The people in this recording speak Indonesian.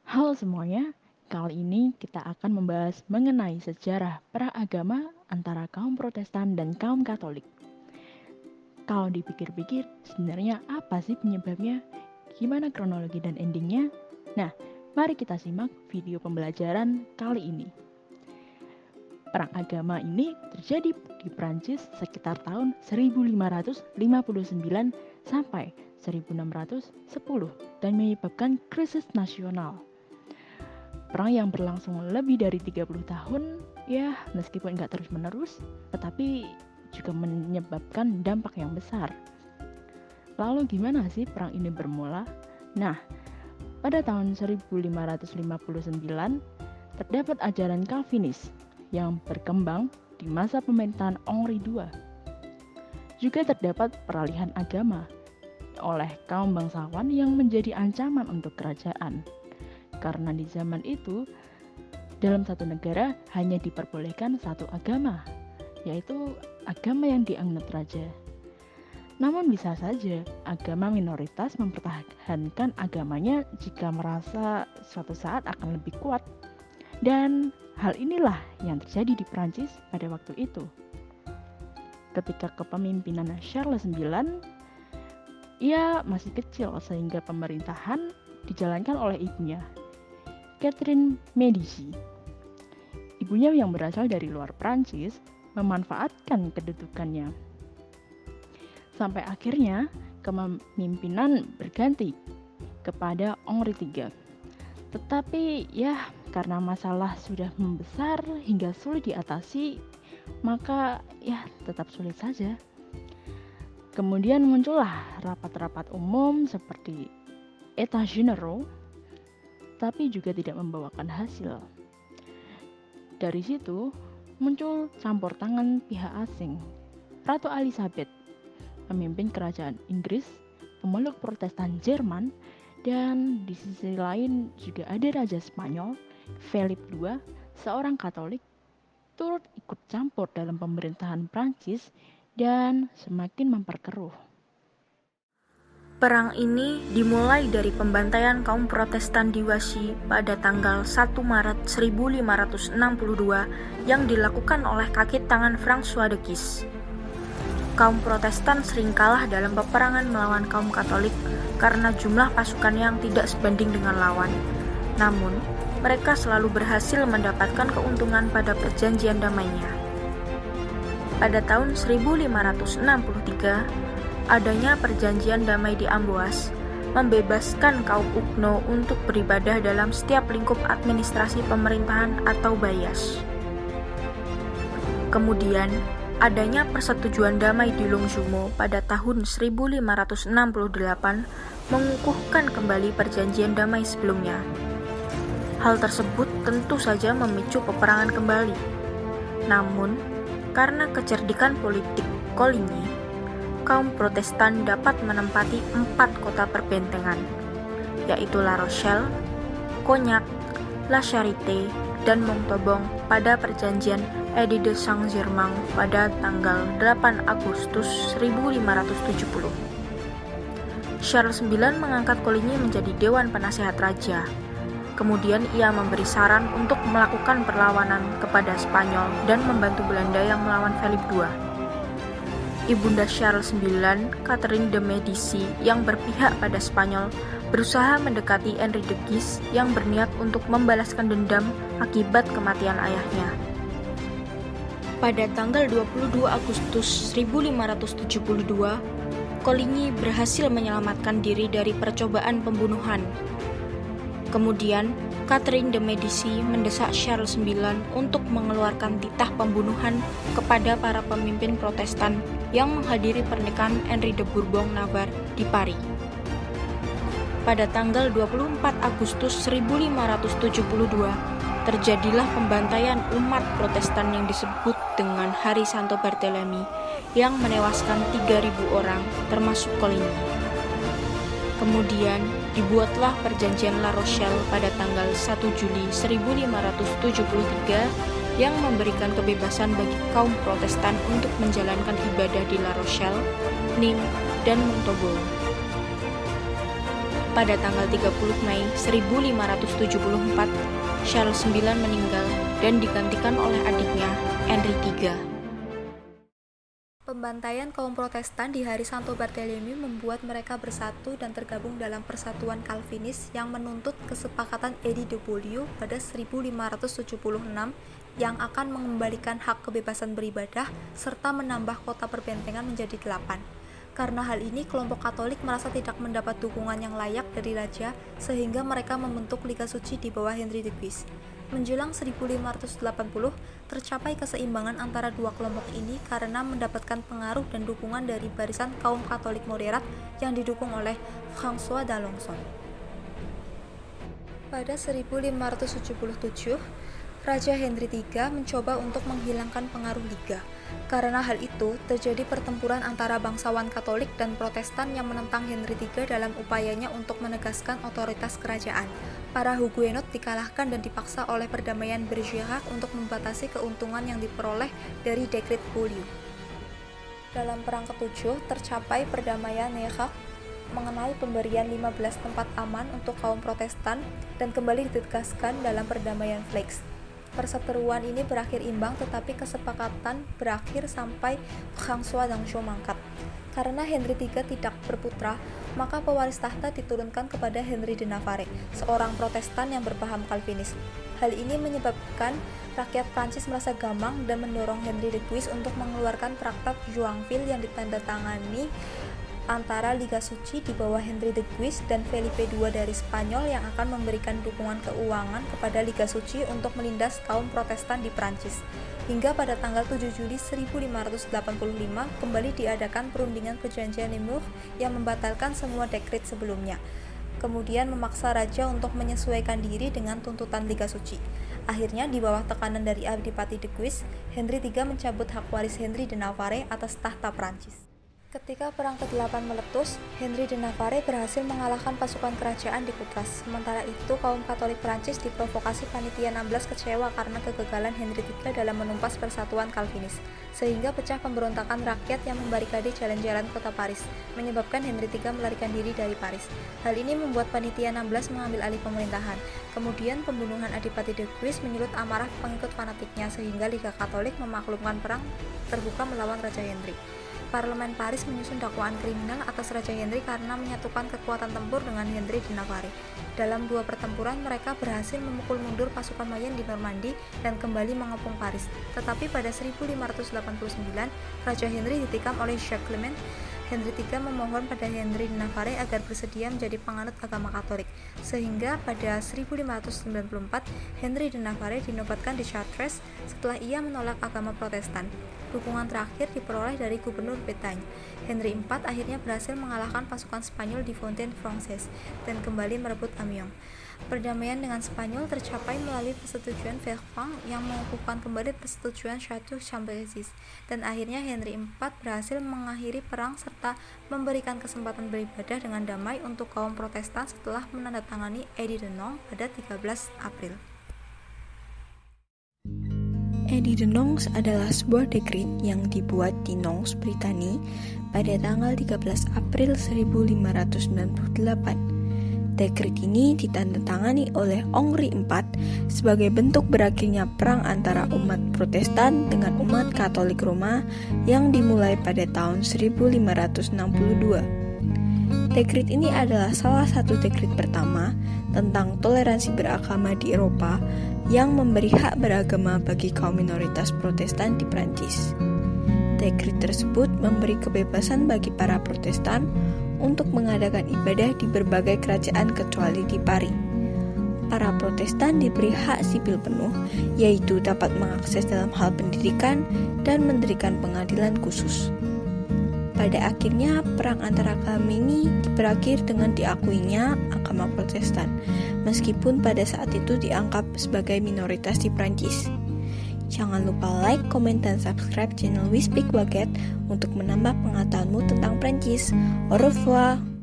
Halo semuanya, kali ini kita akan membahas mengenai sejarah perang agama antara kaum Protestan dan kaum Katolik. Kalau dipikir-pikir, sebenarnya apa sih penyebabnya? Gimana kronologi dan endingnya? Nah, mari kita simak video pembelajaran kali ini. Perang agama ini terjadi di Prancis sekitar tahun 1559 sampai 1610 dan menyebabkan krisis nasional. Perang yang berlangsung lebih dari 30 tahun, ya meskipun nggak terus-menerus, tetapi juga menyebabkan dampak yang besar. Lalu gimana sih perang ini bermula? Nah, pada tahun 1559, terdapat ajaran Calvinis yang berkembang di masa pemerintahan Henri II. Juga terdapat peralihan agama oleh kaum bangsawan yang menjadi ancaman untuk kerajaan. Karena di zaman itu, dalam satu negara hanya diperbolehkan satu agama, yaitu agama yang dianut raja. Namun bisa saja agama minoritas mempertahankan agamanya jika merasa suatu saat akan lebih kuat. Dan hal inilah yang terjadi di Prancis pada waktu itu. Ketika kepemimpinan Charles IX, ia masih kecil sehingga pemerintahan dijalankan oleh ibunya, Catherine Medici. Ibunya yang berasal dari luar Prancis memanfaatkan kedudukannya. Sampai akhirnya kepemimpinan berganti kepada Henri III. Tetapi ya karena masalah sudah membesar hingga sulit diatasi, maka ya tetap sulit saja. Kemudian muncullah rapat-rapat umum seperti États Généraux, tapi juga tidak membawakan hasil. Dari situ muncul campur tangan pihak asing. Ratu Elizabeth memimpin kerajaan Inggris, pemeluk Protestan Jerman, dan di sisi lain juga ada Raja Spanyol, Philip II, seorang Katolik, turut ikut campur dalam pemerintahan Prancis dan semakin memperkeruh. Perang ini dimulai dari pembantaian kaum Protestan di Wassy pada tanggal 1 Maret 1562 yang dilakukan oleh kaki tangan François de Guise. Kaum Protestan sering kalah dalam peperangan melawan kaum Katolik karena jumlah pasukan yang tidak sebanding dengan lawan. Namun, mereka selalu berhasil mendapatkan keuntungan pada perjanjian damainya. Pada tahun 1563, adanya perjanjian damai di Amboise membebaskan kaum Huguenot untuk beribadah dalam setiap lingkup administrasi pemerintahan atau bayas. Kemudian, adanya persetujuan damai di Longjumeau pada tahun 1568 mengukuhkan kembali perjanjian damai sebelumnya. Hal tersebut tentu saja memicu peperangan kembali. Namun, karena kecerdikan politik Coligny, kaum Protestan dapat menempati 4 kota perbentengan, yaitu La Rochelle, Cognac, La Charité, dan Montauban pada perjanjian Edit de Saint-Germain pada tanggal 8 Agustus 1570. Charles IX mengangkat Coligny menjadi Dewan Penasehat Raja. Kemudian ia memberi saran untuk melakukan perlawanan kepada Spanyol dan membantu Belanda yang melawan Philip II. Ibunda Charles IX, Catherine de Medici, yang berpihak pada Spanyol, berusaha mendekati Henri de Guise yang berniat untuk membalaskan dendam akibat kematian ayahnya. Pada tanggal 22 Agustus 1572, Coligny berhasil menyelamatkan diri dari percobaan pembunuhan. Kemudian, Catherine de Medici mendesak Charles IX untuk mengeluarkan titah pembunuhan kepada para pemimpin Protestan yang menghadiri pernikahan Henri de Bourbon-Navarre di Paris. Pada tanggal 24 Agustus 1572, terjadilah pembantaian umat Protestan yang disebut dengan Hari Santo Barthélemy yang menewaskan 3.000 orang, termasuk Coligny. Kemudian dibuatlah perjanjian La Rochelle pada tanggal 1 Juli 1573 yang memberikan kebebasan bagi kaum Protestan untuk menjalankan ibadah di La Rochelle, Nîmes, dan Montauban. Pada tanggal 30 Mei 1574, Charles IX meninggal dan digantikan oleh adiknya, Henry III. Pembantaian kaum Protestan di hari Santo Barthélemy membuat mereka bersatu dan tergabung dalam Persatuan Calvinis yang menuntut kesepakatan Edit de Beaulieu pada 1576 yang akan mengembalikan hak kebebasan beribadah serta menambah kota perbentengan menjadi 8. Karena hal ini, kelompok Katolik merasa tidak mendapat dukungan yang layak dari raja, sehingga mereka membentuk Liga Suci di bawah Henry de Guise. Menjelang 1580, tercapai keseimbangan antara dua kelompok ini karena mendapatkan pengaruh dan dukungan dari barisan kaum Katolik moderat yang didukung oleh François d'Alençon. Pada 1577, Raja Henry III mencoba untuk menghilangkan pengaruh Liga. Karena hal itu, terjadi pertempuran antara bangsawan Katolik dan Protestan yang menentang Henry III dalam upayanya untuk menegaskan otoritas kerajaan. Para Huguenot dikalahkan dan dipaksa oleh perdamaian Bergerac untuk membatasi keuntungan yang diperoleh dari Dekret Beaulieu. Dalam Perang ke-7, tercapai perdamaian Nerac mengenai pemberian 15 tempat aman untuk kaum Protestan dan kembali ditegaskan dalam perdamaian Fleix. Perseteruan ini berakhir imbang, tetapi kesepakatan berakhir sampai François d'Alençon mangkat. Karena Henry III tidak berputra, maka pewaris tahta diturunkan kepada Henry de Navarre, seorang Protestan yang berpaham Calvinis. Hal ini menyebabkan rakyat Prancis merasa gamang dan mendorong Henry de Guise untuk mengeluarkan Traktat Joinville yang ditandatangani antara Liga Suci di bawah Henry de Guise dan Felipe II dari Spanyol yang akan memberikan dukungan keuangan kepada Liga Suci untuk menindas kaum Protestan di Prancis. Hingga pada tanggal 7 Juli 1585 kembali diadakan perundingan perjanjian Nemours yang membatalkan semua dekret sebelumnya, kemudian memaksa raja untuk menyesuaikan diri dengan tuntutan Liga Suci. Akhirnya, di bawah tekanan dari Adipati de Guise, Henry III mencabut hak waris Henry de Navarre atas tahta Prancis. Ketika Perang ke-8 meletus, Henry de Navarre berhasil mengalahkan pasukan kerajaan di Coutras. Sementara itu, kaum Katolik Prancis diprovokasi Panitia 16 kecewa karena kegagalan Henry III dalam menumpas Persatuan Calvinis, sehingga pecah pemberontakan rakyat yang membarikade jalan-jalan kota Paris, menyebabkan Henry III melarikan diri dari Paris. Hal ini membuat Panitia 16 mengambil alih pemerintahan. Kemudian, pembunuhan Adipati de Guise menyulut amarah pengikut fanatiknya, sehingga Liga Katolik memaklumkan perang terbuka melawan Raja Henry. Parlemen Paris menyusun dakwaan kriminal atas Raja Henry karena menyatukan kekuatan tempur dengan Henry de Navarre. Dalam dua pertempuran, mereka berhasil memukul mundur pasukan Mayenne di Normandy dan kembali mengepung Paris. Tetapi pada 1589, Raja Henry ditikam oleh Jacques Clement. Henry III memohon pada Henry de Navarre agar bersedia menjadi penganut agama Katolik, sehingga pada 1594 Henry de Navarre dinobatkan di Chartres setelah ia menolak agama Protestan. Dukungan terakhir diperoleh dari Gubernur Bretagne. Henry IV akhirnya berhasil mengalahkan pasukan Spanyol di Fontaine-Française dan kembali merebut Amiens. Perdamaian dengan Spanyol tercapai melalui persetujuan Versailles yang mengukuhkan kembali persetujuan Château-Cambrésis, dan akhirnya Henry IV berhasil mengakhiri perang serta memberikan kesempatan beribadah dengan damai untuk kaum Protestan setelah menandatangani Edit de Nantes pada 13 April. Edit de Nantes adalah sebuah dekret yang dibuat di Nantes, Britania pada tanggal 13 April 1598. Dekret ini ditandatangani oleh Henry IV sebagai bentuk berakhirnya perang antara umat Protestan dengan umat Katolik Roma yang dimulai pada tahun 1562. Dekret ini adalah salah satu dekret pertama tentang toleransi beragama di Eropa yang memberi hak beragama bagi kaum minoritas Protestan di Prancis. Dekret tersebut memberi kebebasan bagi para Protestan untuk mengadakan ibadah di berbagai kerajaan kecuali di Paris. Para Protestan diberi hak sipil penuh, yaitu dapat mengakses dalam hal pendidikan dan mendirikan pengadilan khusus. Pada akhirnya, perang antara agama ini berakhir dengan diakuinya agama Protestan, meskipun pada saat itu dianggap sebagai minoritas di Prancis. Jangan lupa like, komen, dan subscribe channel We Speak Baguette untuk menambah pengetahuanmu tentang Prancis. Au revoir!